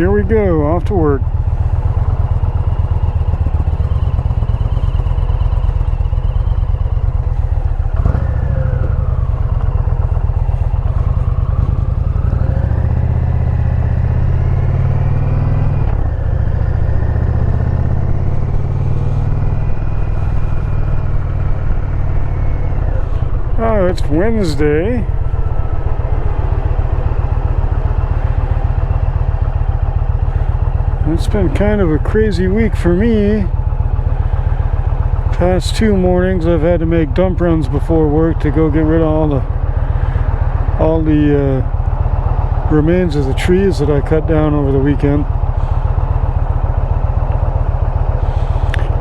here we go, off to work. Oh, it's Wednesday. It's been kind of a crazy week for me. Past 2 mornings I've had to make dump runs before work to go get rid of all the remains of the trees that I cut down over the weekend.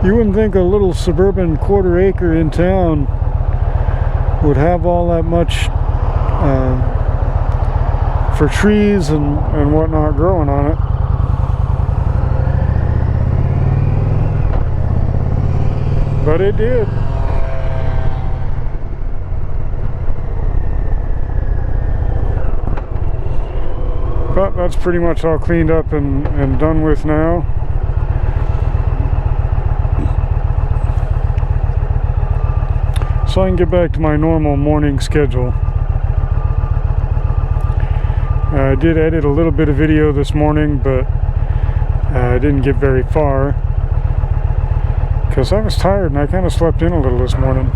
You wouldn't think a little suburban quarter acre in town would have all that much for trees and whatnot growing on it. But it did. But that's pretty much all cleaned up and done with now. So I can get back to my normal morning schedule. I did edit a little bit of video this morning, but I didn't get very far because I was tired and I kind of slept in a little this morning.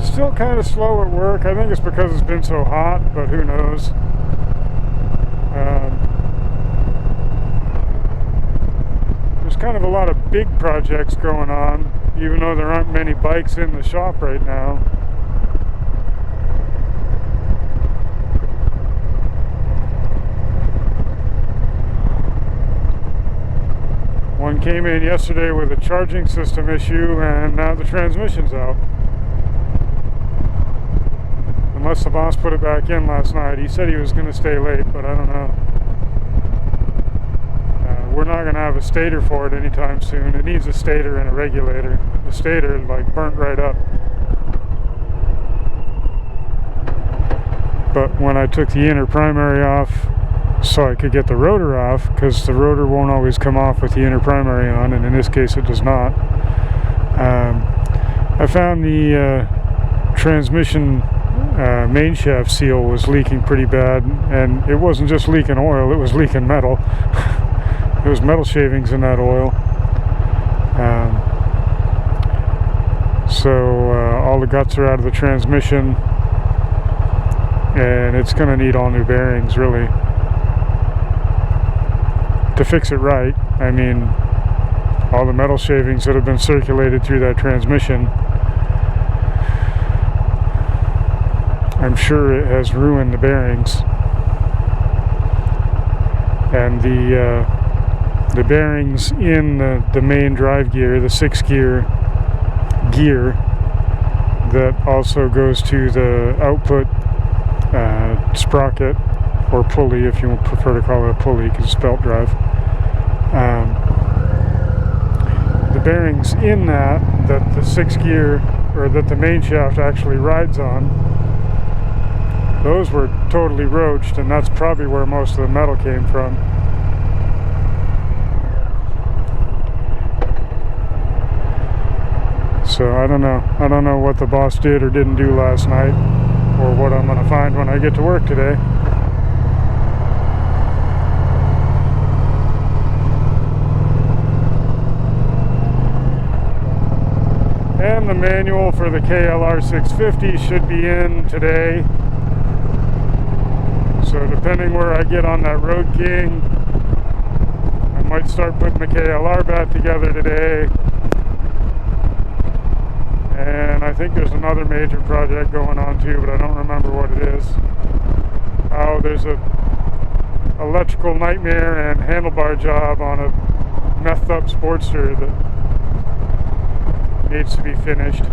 Still kind of slow at work. I think it's because it's been so hot, but who knows. There's kind of a lot of big projects going on, even though there aren't many bikes in the shop right now. One came in yesterday with a charging system issue, and now the transmission's out. Unless the boss put it back in last night. He said he was going to stay late, but I don't know. We're not going to have a stator for it anytime soon. It needs a stator and a regulator. The stator like burnt right up. But when I took the inner primary off so I could get the rotor off, because the rotor won't always come off with the inner primary on, and in this case it does not, I found the transmission main shaft seal was leaking pretty bad, and it wasn't just leaking oil, it was leaking metal. There was metal shavings in that oil. So all the guts are out of the transmission, and it's going to need all new bearings really to fix it right. I mean, all the metal shavings that have been circulated through that transmission, I'm sure it has ruined the bearings. And the bearings in the main drive gear, the 6-gear gear that also goes to the output sprocket, or pulley if you prefer to call it a pulley because it's belt drive. The bearings in that the 6-gear, or that the main shaft actually rides on, those were totally roached, and that's probably where most of the metal came from. So I don't know what the boss did or didn't do last night, or what I'm going to find when I get to work today. And the manual for the KLR 650 should be in today. So depending where I get on that Road King, I might start putting the KLR back together today. And I think there's another major project going on too, but I don't remember what it is. Oh, there's a electrical nightmare and handlebar job on a methed up Sportster that needs to be finished.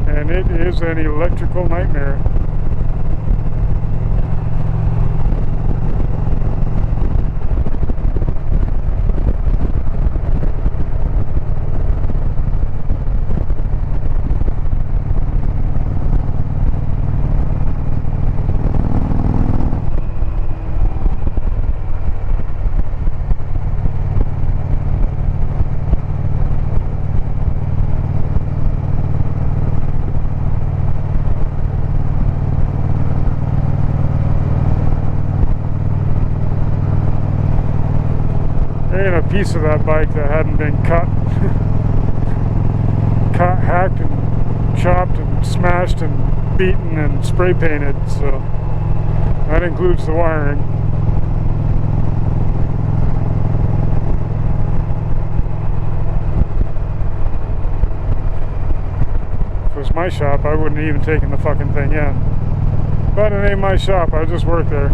And it is an electrical nightmare. And a piece of that bike that hadn't been cut, hacked and chopped and smashed and beaten and spray painted, so that includes the wiring. If it was my shop, I wouldn't have even taken the fucking thing in. But it ain't my shop, I just work there.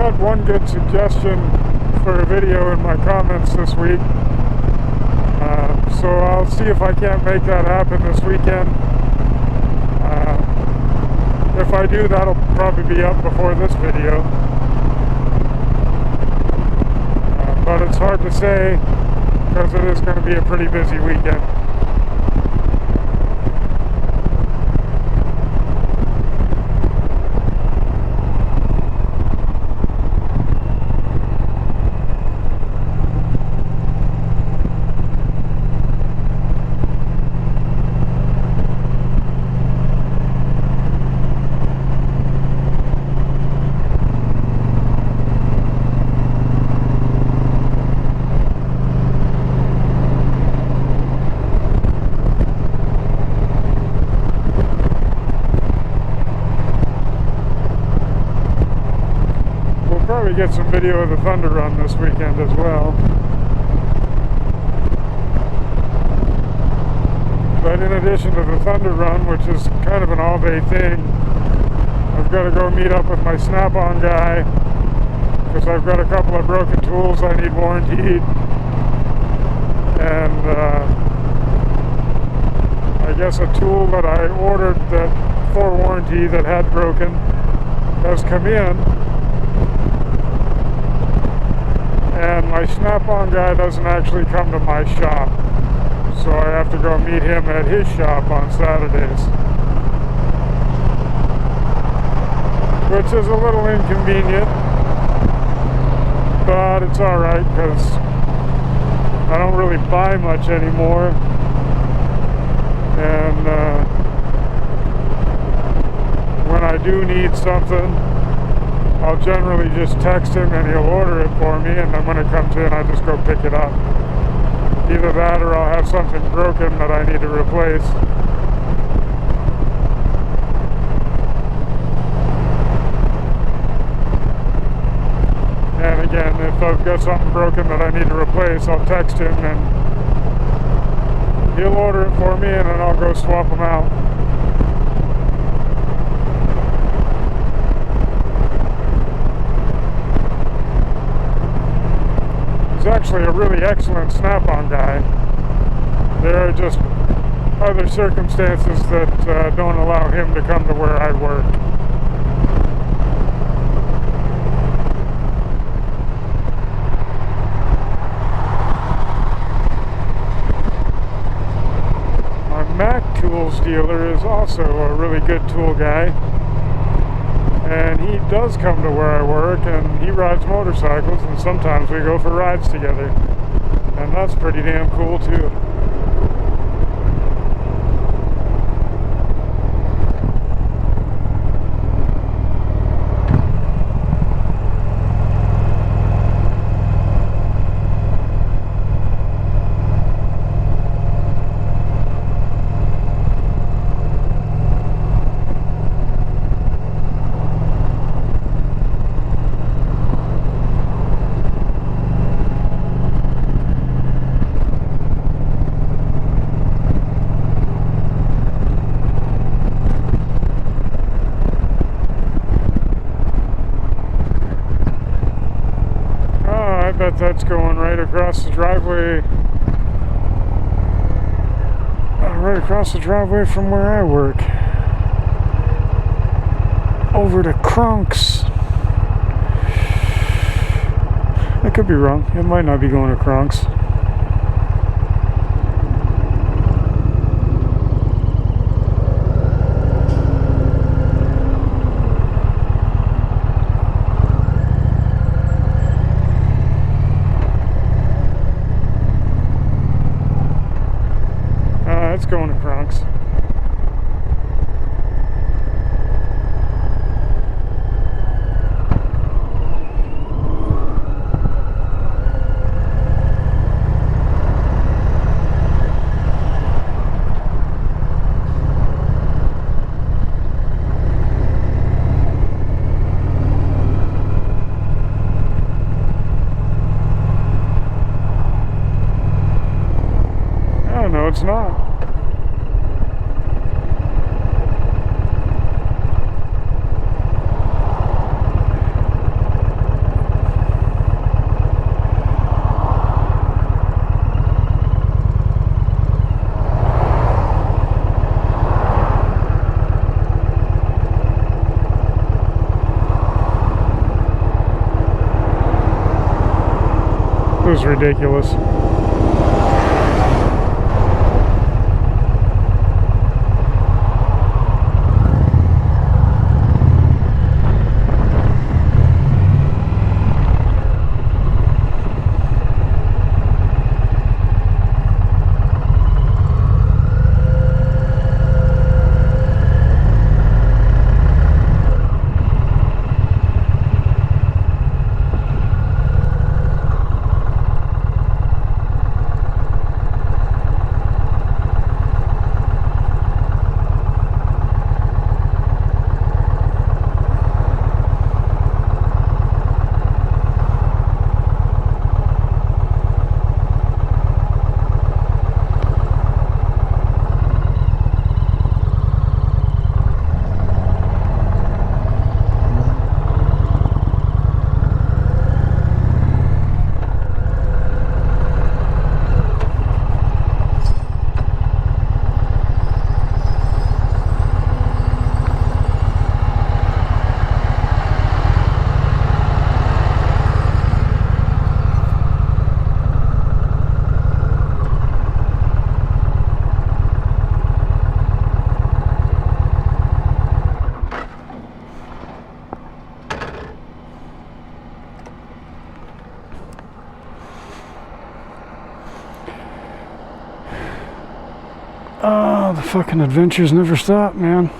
got one good suggestion for a video in my comments this week. So I'll see if I can't make that happen this weekend. If I do, that'll probably be up before this video. But it's hard to say because it is going to be a pretty busy weekend. Probably get some video of the Thunder Run this weekend as well. But in addition to the Thunder Run, which is kind of an all-day thing, I've got to go meet up with my Snap-on guy because I've got a couple of broken tools I need warrantied, and I guess a tool that I ordered that for warranty that had broken has come in. And my Snap-on guy doesn't actually come to my shop, so I have to go meet him at his shop on Saturdays, which is a little inconvenient, but it's alright because I don't really buy much anymore, and when I do need something, I'll generally just text him and he'll order it for me, and then when it comes in, I just go pick it up. Either that or I'll have something broken that I need to replace. And again, if I've got something broken that I need to replace, I'll text him and he'll order it for me, and then I'll go swap them out. He's actually a really excellent Snap-on guy. There are just other circumstances that don't allow him to come to where I work. My Mac Tools dealer is also a really good tool guy. And he does come to where I work, and he rides motorcycles, and sometimes we go for rides together. And that's pretty damn cool too. That's going right across the driveway, from where I work, over to Kronks. I could be wrong. It might not be going to Kronks. It's going to Kronks. No, it's not. was ridiculous. Oh, the fucking adventures never stop, man.